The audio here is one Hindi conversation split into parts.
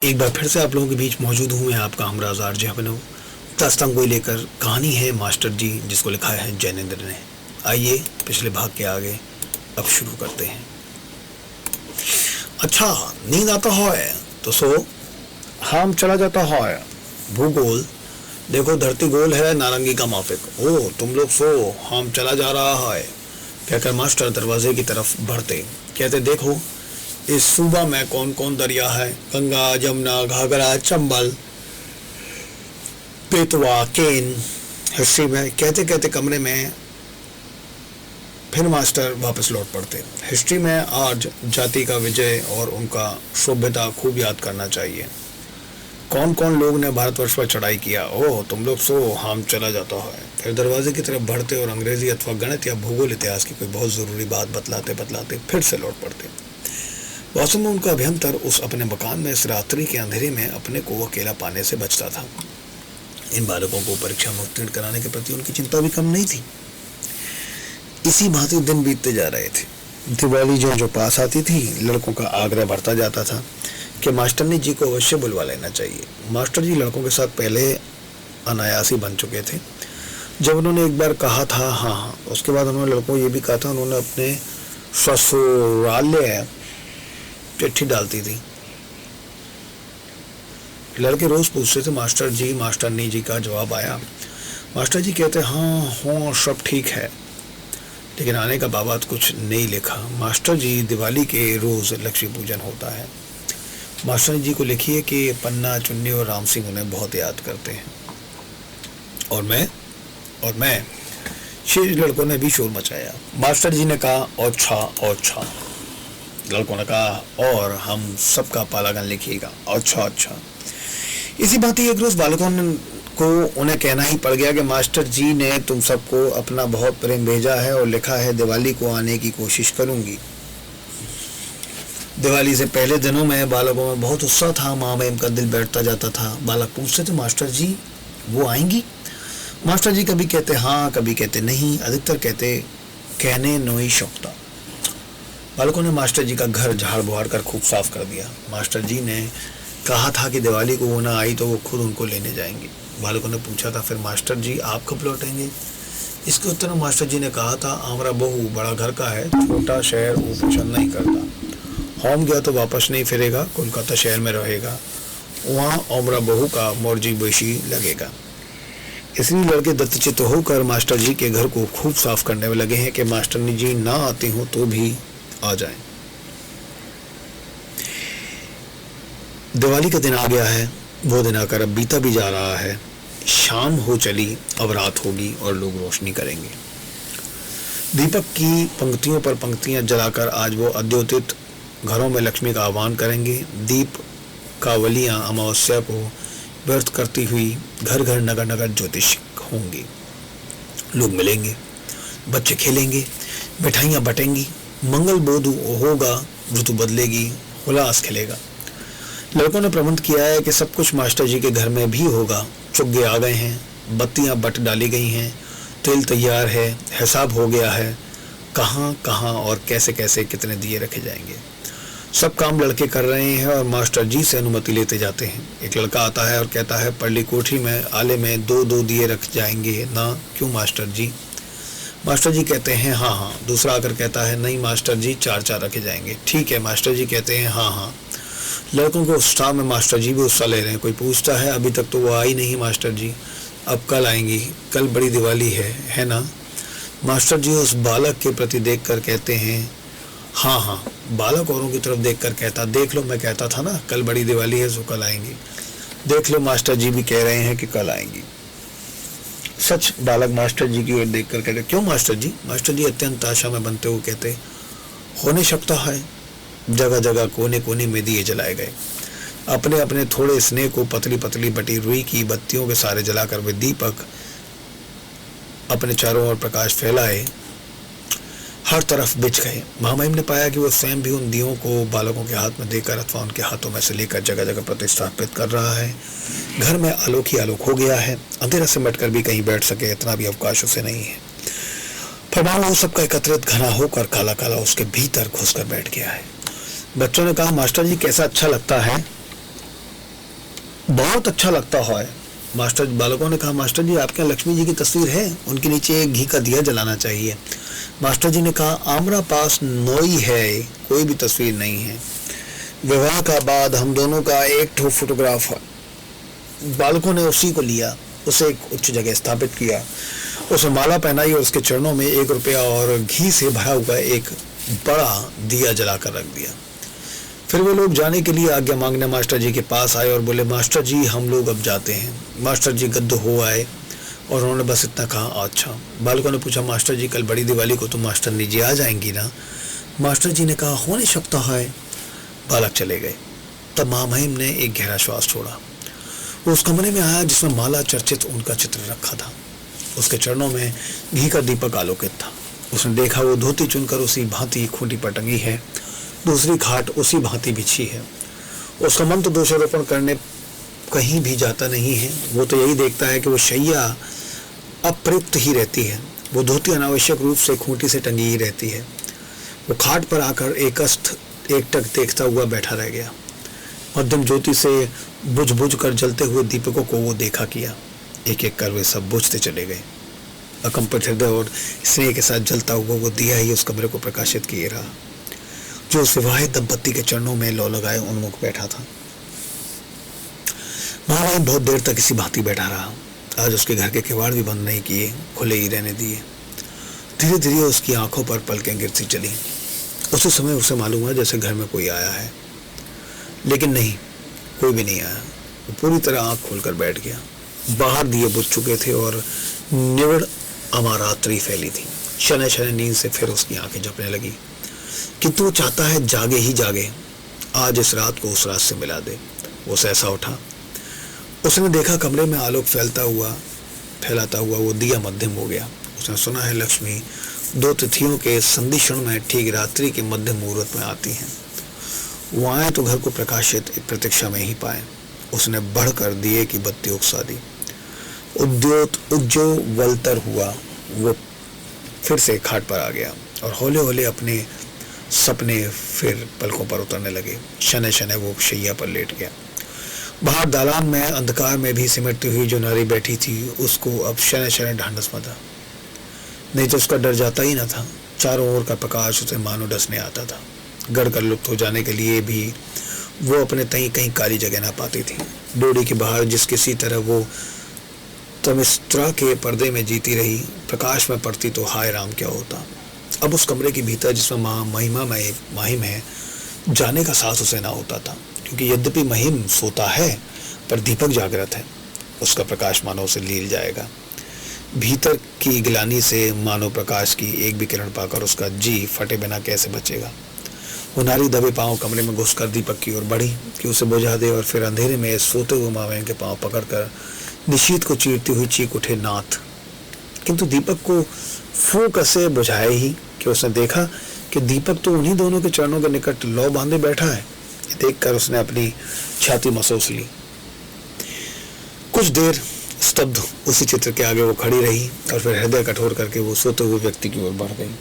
एक बार फिर से आप लोगों के बीच मौजूद हूँ मैं, आपका हमराज आरजे अभिनव। दास्तान कोई लेकर कहानी है मास्टर जी, जिसको लिखा है जैनेंद्र ने। आइए पिछले भाग के आगे अब शुरू करते हैं। अच्छा, नींद आता है तो सो, हम चला जाता है। भूगोल देखो, धरती गोल है नारंगी का माफिक। ओ तुम लोग सो, हम चला जा रहा है, कहकर मास्टर दरवाजे की तरफ बढ़ते। कहते, देखो इस सूबा में कौन कौन दरिया है, गंगा, जमुना, घाघरा, चंबल, बेतवा, केन। हिस्ट्री में कहते कहते कमरे में फिर मास्टर वापस लौट पड़ते। हिस्ट्री में आज जाति का विजय और उनका सभ्यता खूब याद करना चाहिए। कौन कौन लोग ने भारतवर्ष पर चढ़ाई किया। ओह तुम लोग सो, हम चला जाता है। फिर दरवाजे की तरफ बढ़ते और अंग्रेजी अथवा गणित या भूगोल इतिहास की कोई बहुत ज़रूरी बात बतलाते बतलाते फिर से लौट पड़ते। वास्तव में उनका अभ्यंतर उस अपने मकान में इस रात्रि के अंधेरे में अपने को अकेला पाने से बचता था। इन बालकों को परीक्षा में उत्तीर्ण कराने के प्रति उनकी चिंता भी कम नहीं थी। इसी भांति दिन बीतते जा रहे थे। दिवाली जो जो पास आती थी, लड़कों का आग्रह बढ़ता जाता था कि मास्टरनी जी को अवश्य बुलवा लेना चाहिए। मास्टर जी लड़कों के साथ पहले अनायासी बन चुके थे। जब उन्होंने एक बार कहा था हाँ, उसके बाद उन्होंने लड़कों को ये भी कहा था, उन्होंने अपने ससुरालय चिट्ठी डालती थी। लड़के रोज पूछते थे मास्टर जी, मास्टरनी जी का जवाब आया। मास्टर जी कहते हाँ सब ठीक है, लेकिन आने का बाबत कुछ नहीं लिखा। मास्टर जी दिवाली के रोज लक्ष्मी पूजन होता है। मास्टर जी को लिखिए कि पन्ना, चुन्नी और राम सिंह उन्हें बहुत याद करते हैं। और मैं शेष लड़कों ने भी शोर मचाया। मास्टर जी ने कहा अच्छा। लड़कों ने कहा और हम सबका पालागन लिखिएगा। अच्छा। इसी बात एक रोज बालकों को उन्हें कहना ही पड़ गया कि मास्टर जी ने तुम सबको अपना बहुत प्रेम भेजा है और लिखा है दिवाली को आने की कोशिश करूंगी। दिवाली से पहले दिनों में बालकों में बहुत उत्साह था। माँ बहन का दिल बैठता जाता था। बालक पूछते थे मास्टर जी वो आएंगी। मास्टर जी कभी कहते हाँ, कभी कहते नहीं, अधिकतर कहते कहने नो ही शौकता। बालकों ने मास्टर जी का घर झाड़ बुहाड़ कर खूब साफ कर दिया। मास्टर जी ने कहा था कि दिवाली को वो ना आई तो वो खुद उनको लेने जाएंगे। बालकों ने पूछा था फिर मास्टर जी आप कब लौटेंगे। इसके उत्तर में मास्टर जी ने कहा था हमारा बहू बड़ा घर का है, छोटा शहर वो पसंद नहीं करता। होम गया तो वापस नहीं फिरेगा, कोलकाता शहर में रहेगा, वहाँ हमारा बहू का मौजी बेशी लगेगा। इसलिए लड़के दत्तचित्त होकर मास्टर जी के घर को खूब साफ करने में लगे हैं कि मास्टरनी जी ना आती हो तो भी आ जाएं। दिवाली का दिन आ गया है। वो दिन आकर अब बीता भी जा रहा है। शाम हो चली, अब रात होगी और लोग रोशनी करेंगे। दीपक की पंक्तियों पर पंक्तियां जलाकर आज वो अद्योतित घरों में लक्ष्मी का आह्वान करेंगे। दीप कावलियां अमावस्या को व्यर्थ करती हुई घर घर नगर नगर ज्योतिष होंगी। लोग मिलेंगे, बच्चे खेलेंगे, मिठाइयाँ बटेंगी, मंगल बोध होगा, ऋतु बदलेगी, उल्लास खिलेगा। लड़कों ने प्रबंध किया है कि सब कुछ मास्टर जी के घर में भी होगा। चुग्गे आ गए हैं, बत्तियां बट डाली गई हैं, तेल तैयार है, हिसाब हो गया है, कहाँ कहाँ और कैसे कैसे कितने दिए रखे जाएंगे। सब काम लड़के कर रहे हैं और मास्टर जी से अनुमति लेते जाते हैं। एक लड़का आता है और कहता है परली कोठी में आले में दो दिए रख जाएंगे ना, क्यों मास्टर जी। मास्टर जी कहते हैं हाँ। दूसरा आकर कहता है नहीं मास्टर जी, चार रखे जाएंगे। ठीक है मास्टर जी कहते हैं हाँ। लड़कों को उत्साह में मास्टर जी भी उत्साह ले रहे हैं। कोई पूछता है अभी तक तो वो आई नहीं मास्टर जी, अब कल आएंगी, कल बड़ी दिवाली है ना। मास्टर जी उस बालक के प्रति देखकर कहते हैं हाँ। बालक औरों की तरफ देखकर कहता देख लो, मैं कहता था ना कल बड़ी दिवाली है सो कल आएंगी। देख लो मास्टर जी भी कह रहे हैं कि कल आएंगी। सच बालक मास्टर जी की ओर देखकर कहते क्यों मास्टर जी। मास्टर जी अत्यंत आशा में बनते हुए कहते होने सकता है। जगह जगह कोने कोने में दिए जलाए गए। अपने अपने थोड़े स्नेह को पतली पतली बटी रुई की बत्तियों के सारे जलाकर वे दीपक अपने चारों ओर प्रकाश फैलाए हर तरफ बिछ गए। महामहिम ने पाया कि वो स्वयं भी उन दियों को बालकों के हाथ में देकर अथवा उनके हाथों में से लेकर जगह जगह प्रतिस्थापित कर रहा है। घर में आलोक ही आलोक हो गया है। अंधेरा सिमट कर भी कहीं बैठ सके इतना भी अवकाश उसे नहीं है। परमाणु सबका एकत्रित घना होकर काला काला उसके भीतर घुसकर बैठ गया है। बच्चों ने कहा मास्टर जी कैसा अच्छा लगता है। बहुत अच्छा लगता है। मास्टर बालकों ने कहा, मास्टर जी आपके यहाँ लक्ष्मी जी की तस्वीर है, उनके नीचे एक घी का दिया जलाना चाहिए। मास्टर जी ने कहा, आमरा पास नोई है, कोई भी तस्वीर नहीं है। विवाह का बाद हम दोनों का एक ठो फोटोग्राफ है। बालकों ने उसी को लिया, उसे एक उच्च जगह स्थापित किया, उसे माला पहनाई और उसके चरणों में 1 रुपया और घी से भरा हुआ एक बड़ा दिया जलाकर रख दिया। फिर वो लोग जाने के लिए आज्ञा मांगने मास्टर जी के पास आए और बोले, मास्टर जी हम लोग अब जाते हैं। मास्टर जी गद्द हो आए और उन्होंने बस इतना कहा, अच्छा। बालकों ने पूछा, मास्टर जी कल बड़ी दिवाली को तो मास्टरनी जी आ जाएंगी ना? मास्टर जी ने कहा, हो नहीं सकता है। बालक चले गए। तब माँ महिम ने एक गहरा श्वास छोड़ा। वो उस कमरे में आया जिसमें माला चर्चित उनका चित्र रखा था। उसके चरणों में घी का दीपक आलोकित था। उसने देखा वो धोती चुनकर उसी भांति खूंटी पर टंगी है, दूसरी खाट उसी भांति बिछी है। उसका मन तो दोषारोपण करने कहीं भी जाता नहीं है। वो तो यही देखता है कि वो शैया अप्रयुक्त ही रहती है, वो धोती अनावश्यक रूप से खूंटी से टंगी ही रहती है। वो खाट पर आकर एकटक देखता हुआ बैठा रह गया। मध्यम ज्योति से बुझ बुझ कर जलते हुए दीपकों को वो देखा किया। एक एक कर वे सब बुझते चले गए। अकंपित हृदय और स्नेह के साथ जलता हुआ वो दिया ही उस कमरे को प्रकाशित किए रहा, जो उस विवाहित दंपत्ति के चरणों में लौ लगाए उन्मुख बैठा था। महाराज बहुत देर तक इसी भांति बैठा रहा। आज उसके घर के किवाड़ भी बंद नहीं किए, खुले ही रहने दिए। धीरे धीरे उसकी आंखों पर पलकें गिरती चली। उसी समय उसे मालूम हुआ जैसे घर में कोई आया है, लेकिन नहीं, कोई भी नहीं आया। वो पूरी तरह आंख खोलकर बैठ गया। बाहर दिए बुझ चुके थे और निविड़ अमारात्रि फैली थी। शनै शनै नींद से फिर उसकी आंखें झपने लगी, किंतु वो चाहता है जागे ही जागे, आज इस रात को उस रात से मिला दे। वो सहसा उठा। उसने देखा कमरे में आलोक फैलाता हुआ वो दिया मध्यम हो गया। उसने सुना है लक्ष्मी 2 तिथियों के संधि क्षण में ठीक रात्रि के मध्य मुहूर्त में आती हैं। वो आए तो घर को प्रकाशित एक प्रतीक्षा में ही पाए। उसने बढ़कर दिए की बत्ती उकसा दी। उज्ज्वलतर हुआ। वो फिर से खाट पर आ गया और हौले हौले अपने सपने फिर पलकों पर उतरने लगे। शनै शनै वो शैया पर लेट गया। बाहर दालान में अंधकार में भी सिमटती हुई जो नारी बैठी थी, उसको अब शनै शनै ढांढस बंधा, नहीं तो उसका डर जाता ही न था। चारों ओर का प्रकाश उसे मानो डसने आता था। गड़ कर लुप्त हो जाने के लिए भी वो अपने तई कहीं काली जगह ना पाती थी। डोरी के बाहर जिस किसी तरह वो तमिस्त्रा के पर्दे में जीती रही, प्रकाश में पड़ती तो हाय राम क्या होता। अब उस कमरे के भीतर जिसमें महिम है, जाने का साहस उसे ना होता था, क्योंकि यद्यपि महिम सोता है पर दीपक जागृत है। उसका प्रकाश मानो उसे लील जाएगा। भीतर की गिलानी से मानो प्रकाश की एक भी किरण पाकर उसका जी फटे बिना कैसे बचेगा। वो नारी दबे पांव कमरे में घुसकर दीपक की ओर बढ़ी कि उसे बुझा दे, और फिर अंधेरे में सोते हुए मावेन के पांव पकड़कर निशीत को चीरती हुई चीख उठे नाथ। किंतु दीपक को फूंक से बुझाए ही कि उसने देखा कि दीपक तो उन्हीं दोनों के चरणों के निकट लौ बांधे बैठा है। देखकर उसने अपनी छाती महसूस ली। कुछ देर स्तब्ध उसी चित्र के आगे वो खड़ी रही और फिर हृदय कठोर करके वो सोते हुए व्यक्ति की ओर बढ़ गई।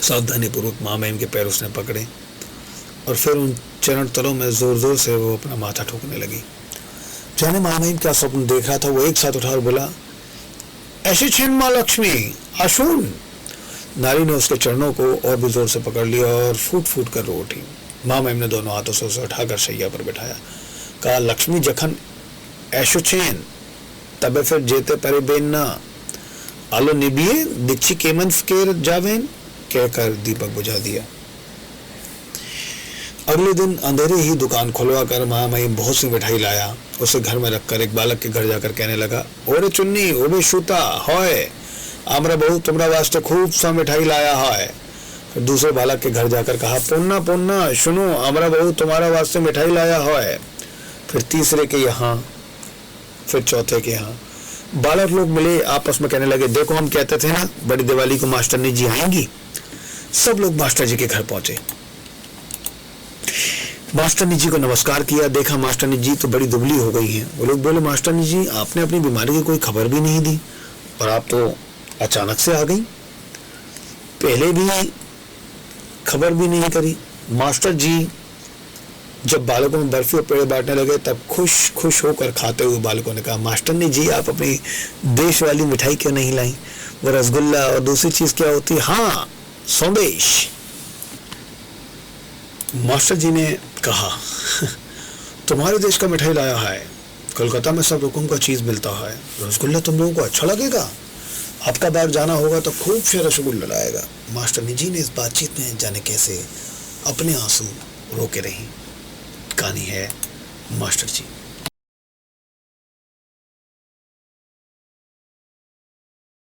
सावधानी पूर्वक महामहिम के पैर उसने पकड़े और फिर उन चरण तलों में जोर जोर से वो अपना माथा ठोकने लगी। जाने महामहिम क्या स्वप्न देख रहा था, वो एक साथ उठा और बोला, ऐसी छीन माँ लक्ष्मी आशून। नारी ने उसके चरणों को और भी जोर से पकड़ लिया और फूट फूट कर रो उठी। महामहिम ने दोनों हाथों से उसे उठाकर शैया पर बिठाया। कहा, लक्ष्मी जखन ऐशो चैन तबे फिर जेते परे बेन ना आलो निबिये दिच्छी केमन फिकेर जावेन, कहकर दीपक बुझा दिया। अगले दिन अंधेरे ही दुकान खुलवा कर महामहिम बहुत सी मिठाई लाया। उसे घर में रखकर एक बालक के घर जाकर कहने लगा, ओरे चुन्नी ओबे शूता होय, आमरा बहू तुमरा वास्ते खूब सा मिठाई लाया है। फिर दूसरे बालक के घर जाकर कहा, पुन्ना पुन्ना सुनो, आमरा बहू तुम्हारा वास्ते मिठाई लाया है। फिर तीसरे के यहाँ, फिर चौथे के यहाँ। बालक लोग मिले, आपस में कहने लगे, देखो हम कहते थे ना बड़ी दिवाली को मास्टरनी जी आएंगी। सब लोग मास्टर जी के घर पहुंचे। मास्टरनी जी को नमस्कार किया। देखा मास्टरनी जी तो बड़ी दुबली हो गई हैं। वो लोग बोले, मास्टरनी जी आपने अपनी बीमारी की कोई खबर भी नहीं दी और आप तो अचानक से आ गई, पहले भी खबर भी नहीं करी। मास्टर जी जब बालकों में बर्फी और पेड़े बांटने लगे तब खुश खुश होकर खाते हुए बालकों ने कहा, मास्टर ने जी आप अपनी देश वाली मिठाई क्यों नहीं लाई? वो रसगुल्ला और दूसरी चीज क्या होती है? हाँ, संदेश। मास्टर जी ने कहा, तुम्हारे देश का मिठाई लाया है, कोलकाता में सब रकम का चीज मिलता है, रसगुल्ला तुम लोगों को अच्छा लगेगा, आपका बार जाना होगा तो खूब से रसगुल्ला लाएगा। मास्टर जी ने इस बातचीत में जाने कैसे अपने आंसू रोके रही। कहानी है मास्टर जी।